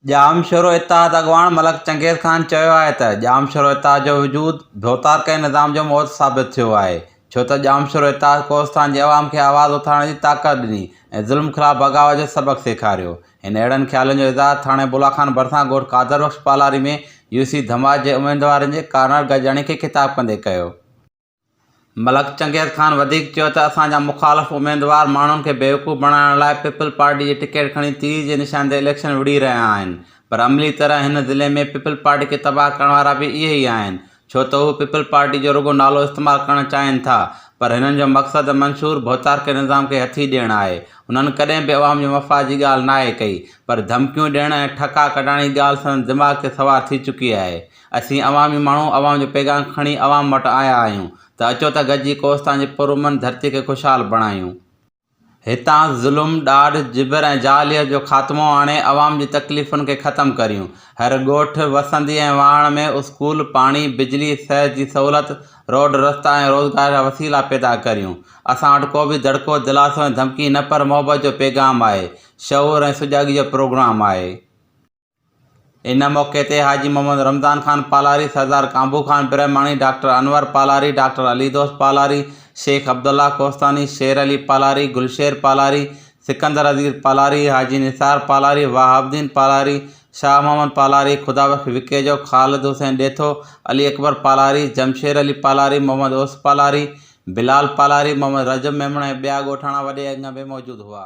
जामशोरो इत्तेहाद अॻवान मलक चंगेज़ ख़ान चयो आहे त जामशोरो इत्तेहाद जो वजूद भोतारके निज़ाम जो मौत साबित थियो आहे, छो त जामशोरो इत्तेहाद कोहिस्तान जे अवाम खे आवाज़ उथारण जी ताक़त ॾिनी ऐं ज़ुल्म ख़िलाफ़ बग़ावत जो सबक़ सेखारियो। हिन अहिड़नि ख़्यालनि जो इज़हार थाणे बुला खान भरिसां ॻोठ कादर बख़्श पालारी में यूसी धमाज जे उम्मीदवारनि जे कार्नर गॾिजाणी खे ख़िताब कंदे कयो। मलक चंगेज़ ख़ान वधीक चयो त असांजा मुख़ालिफ़ उम्मीदवार माण्हुनि खे बेवकूफ़ बणाइण लाइ पीपल पार्टी जी टिकट खणी तीर जे निशान ते इलेक्शन विड़ी रहिया आहिनि, पर अमली तरह हिन ज़िले में पीपल पार्टी खे तबाह करण वारा बि इहे ई आहिनि, छो त उहे पीपल पार्टी जो रुॻो नालो इस्तेमालु करणु चाहिनि था, पर हिननि जो मक़सदु मंशूर भोतारके निज़ाम खे हथी ॾियणु आहे। उन्हनि कॾहिं बि अवाम जे मफ़ाद जी ॻाल्हि नाहे कई, पर धमकियूं ॾियणु ऐं ठका कढाइण जी ॻाल्हि संदसि दिमाग़ ते सवार थी चुकी आहे। असीं अवामी माण्हू अवाम जो पैगाम खणी अवाम वटि आया आहियूं त अचो त गॾिजी कोहिस्तान जी पुरअमन धरती खे ख़ुशहाल बणायूं। हितां ज़ुल्म, ॾाढ, जिबर ऐं जाहिलियत जो ख़ात्मो आणे अवाम जी तकलीफ़ुनि खे ख़तमु करियूं। हर ॻोठ, वसंदी ऐं वाहण में स्कूल, पाणी, बिजली, सिहत जी सहूलत, रोड रस्ता ऐं रोज़गार जा वसीला पैदा करियूं। असां वटि को बि दड़को, दिलासो ऐं धमकी न, पर मोहबत जो पैगाम आहे, शऊर ऐं सुजाॻी जो प्रोग्राम आहे। इन मौक़े ते हाजी मोहम्मद रमज़ान ख़ान पालारी, सरदार कांबू ख़ान ब्रह्माणी, डॉक्टर अनवर पालारी, डॉक्टर अलीदोस पालारी, शेख अब्दुल्ला कोस्तानी, शेर अली पालारी, गुलशेर पालारी, सिकंदर अज़ीज़ पालारी, हाजी निसार पालारी, वहाबुद्दीन पालारी, शाह मोहम्मद पालारी, खुदाबख्श विकेजो, ख़ालिद हुसैन ॾेथो, अली अकबर पालारी, जमशेर अली पालारी, मोहम्मद ओस पालारी, बिलाल पालारी, मोहम्मद रजब मेमण ऐं ॿिया ॻोठाणा वॾे अङ में मौजूदु हुआ।